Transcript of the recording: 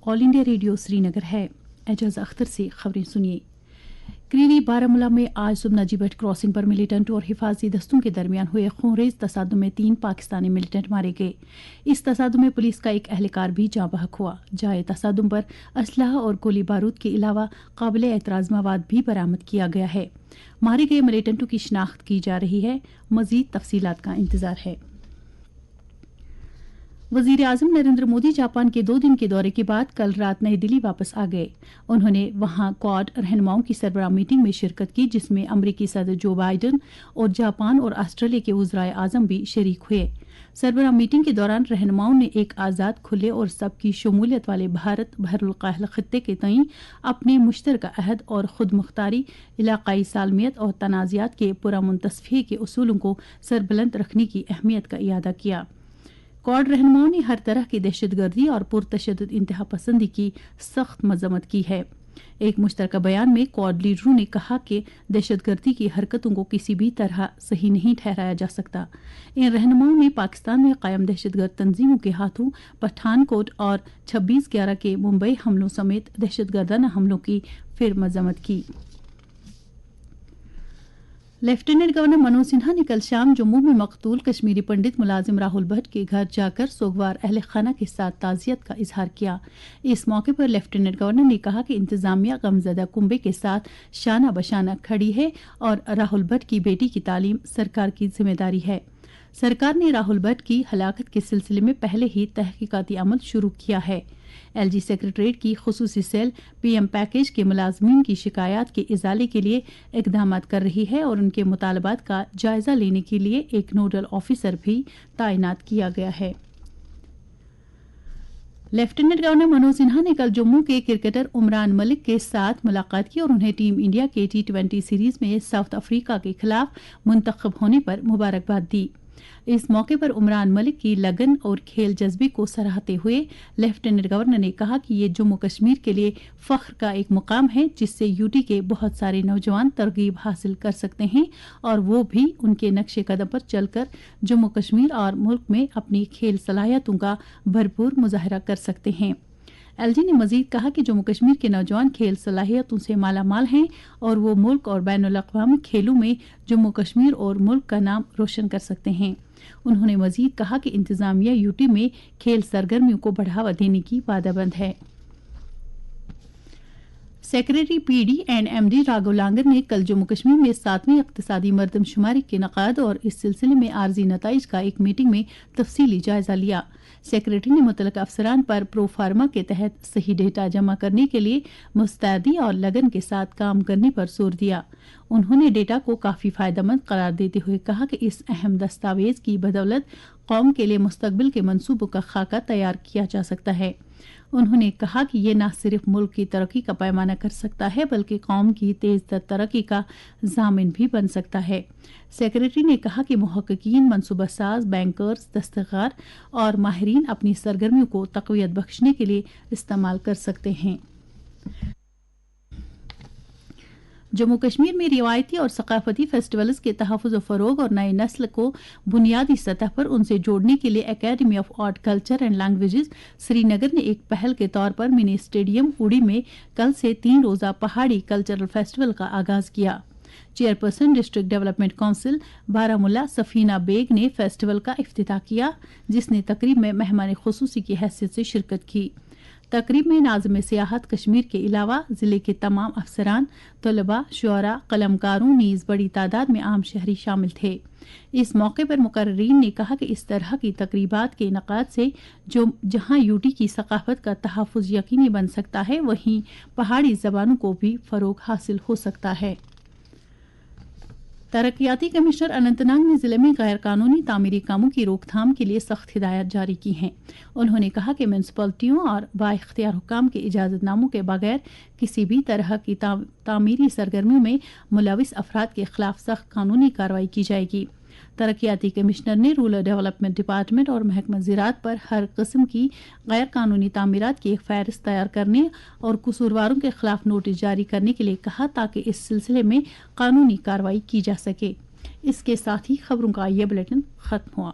All India radio Srinagar है। एजाज अख्तर से खबरें सुनिए। क्रीरी बारामूला में आज सुबह नजीबट क्रॉसिंग पर मिलिटेंट और हिफाजी दस्तों के दरमियान हुए खूनरेज तसादुम में 3 पाकिस्तानी मिलिटेंट मारे गए। इस तसादुम में पुलिस का एक एहलकार भी जाँ बहक हुआ। जाए तसादुम पर असलहा और गोली बारूद के अलावा काबिल एतराज़ मवाद भी बरामद किया गया है। मारे गए मिलिटेंटों की शिनाख्त की जा रही है। मजीद तफसीलात का इंतजार है। वजीर आजम नरेंद्र मोदी जापान के 2 दिन के दौरे के बाद कल रात नई दिल्ली वापस आ गए। उन्होंने वहां क्वाड रहनुमाओं की सरबराह मीटिंग में शिरकत की, जिसमें अमरीकी सदर जो बाइडन और जापान और ऑस्ट्रेलिया के वज़राए आजम भी शरीक हुए। सरबराह मीटिंग के दौरान रहनुमाओं ने एक आज़ाद, खुले और सबकी शमूलियत वाले भारत बहरुल खत्ते के तईं अपने मुश्तरका अहद और खुद मुख्तारी, इलाकाई सालमियत और तनाज़ात के पुरअमन तस्फ़ीह के उसूलों को सरबुलंद रखने की अहमियत का इयादा किया। क्वाड रहनुमाओं ने हर तरह की दहशतगर्दी और पुरतशद्दुद इंतहा पसंदी की सख्त मजम्मत की है। एक मुश्तरका बयान में क्वाड लीडरों ने कहा कि दहशतगर्दी की हरकतों को किसी भी तरह सही नहीं ठहराया जा सकता। इन रहनुमाओं ने पाकिस्तान में कायम दहशतगर्द तंजीमों के हाथों पठानकोट और 26/11 के मुंबई हमलों समेत दहशतगर्दाना हमलों की फिर मजम्मत की। लेफ्टिनेंट गवर्नर मनोज सिन्हा ने कल शाम जम्मू में मकतूल कश्मीरी पंडित मुलाजिम राहुल भट्ट के घर जाकर सोगवार अहल खाना के साथ ताज़ियत का इजहार किया। इस मौके पर लेफ्टिनेंट गवर्नर ने कहा कि इंतजामिया गमजदा कुंबे के साथ शाना बशाना खड़ी है और राहुल भट्ट की बेटी की तालीम सरकार की जिम्मेदारी है। सरकार ने राहुल भट्ट की हलाकत के सिलसिले में पहले ही तहकीकाती अमल शुरू किया है। एलजी सेक्रेटरीट की खुसूसी सेल पीएम पैकेज के मुलाजमीन की शिकायत के इजाले के लिए इकदाम कर रही है और उनके मुतालबात का जायजा लेने के लिए एक नोडल ऑफिसर भी तैनात किया गया है। लेफ्टिनेंट गवर्नर मनोज सिन्हा ने कल जम्मू के क्रिकेटर उमरान मलिक के साथ मुलाकात की और उन्हें टीम इंडिया के T20 सीरीज में साउथ अफ्रीका के खिलाफ मुंतखब होने पर मुबारकबाद दी। इस मौके पर उमरान मलिक की लगन और खेल जज्बे को सराहते हुए लेफ्टिनेंट गवर्नर ने कहा कि ये जम्मू कश्मीर के लिए फख्र का एक मुकाम है, जिससे यूटी के बहुत सारे नौजवान तरगीब हासिल कर सकते हैं और वो भी उनके नक्शे कदम पर चलकर जम्मू कश्मीर और मुल्क में अपनी खेल सलाहियतों का भरपूर मुजाहरा कर सकते हैं। एलजी ने मजीद कहा कि जम्मू कश्मीर के नौजवान खेल सलाहियतों से मालामाल हैं और वो मुल्क और बैनुल अक़वामी खेलों में जम्मू कश्मीर और मुल्क का नाम रोशन कर सकते हैं। उन्होंने मजीद कहा कि इंतजामिया यूटी में खेल सरगर्मियों को बढ़ावा देने की वादाबंद है। Secretary PD and MD Raghav लांगर ने कल जम्मू कश्मीर में 7वीं इक़्तिसादी मरदमशुमारी के नक़ाद और इस सिलसिले में आर्जी नताइज का एक मीटिंग में तफसीली जायजा लिया। सेक्रेटरी ने मुतल्लिक़ अफसरान पर प्रो फार्मा के तहत सही डेटा जमा करने के लिए मुस्तैदी और लगन के साथ काम करने पर जोर दिया। उन्होंने डेटा को काफ़ी फ़ायदेमंद करार देते हुए कहा कि इस अहम दस्तावेज की बदौलत कौम के लिए मुस्तकबिल के मंसूबों का खाका तैयार किया जा सकता है। उन्होंने कहा कि ये न सिर्फ मुल्क की तरक्की का पैमाना कर सकता है बल्कि कौम की तेज तर तरक्की का ज़ामिन भी बन सकता है। सेक्रेटरी ने कहा कि मुहक्किकीन, मनसूबा साज, बैंकर्स, दस्तकार और माहिरीन अपनी सरगर्मियों को तक़वियत बख्शने के लिए इस्तेमाल कर सकते हैं। जम्मू कश्मीर में रिवायती और सकाफती फेस्टिवल्स के तहफ़्फ़ुज़ व फ़रोग़ और नई नस्ल को बुनियादी सतह पर उनसे जोड़ने के लिए academy of art, culture and languages Srinagar ने एक पहल के तौर पर मिनी स्टेडियम उड़ी में कल से 3 रोज़ा पहाड़ी कल्चरल फेस्टिवल का आगाज़ किया। Chairperson district development council Baramulla Safina Beg ने फेस्टिवल का इफ्तिताह किया, जिसने तकरीब में मेहमान खुसूसी की हैसियत से शिरकत की। तकरीब में नाज़िम सियाहत कश्मीर के अलावा ज़िले के तमाम अफसरान, तलबा, शुअरा, कलमकारों नीज़ बड़ी तादाद में आम शहरी शामिल थे। इस मौके पर मुकर्रीन ने कहा कि इस तरह की तकरीबात के इनक़ाद से जहां यूटी की सकाफत का तहफ़्फ़ुज़ यकीनी बन सकता है, वहीं पहाड़ी ज़बानों को भी फ़रोग़ हासिल हो सकता है। तरक्याती कमिश्नर अनंतनाग ने जिले में गैर कानूनी तामीरी कामों की रोकथाम के लिए सख्त हिदायत जारी की हैं। उन्होंने कहा कि म्यूनसिपलिटियों और बाइख्तियार हुक्काम के इजाज़तनामों के बगैर किसी भी तरह की तामीरी सरगर्मियों में मुलविस अफराद के खिलाफ सख्त कानूनी कार्रवाई की जाएगी। तरक्याती कमिश्नर ने रूरल डेवलपमेंट डिपार्टमेंट और महकमा ज़राअत पर हर किस्म की गैर कानूनी तामीरात की एक फ़हरिस्त तैयार करने और कसूरवारों के खिलाफ नोटिस जारी करने के लिए कहा, ताकि इस सिलसिले में कानूनी कार्रवाई की जा सके। इसके साथ ही खबरों का ये बुलेटिन खत्म हुआ।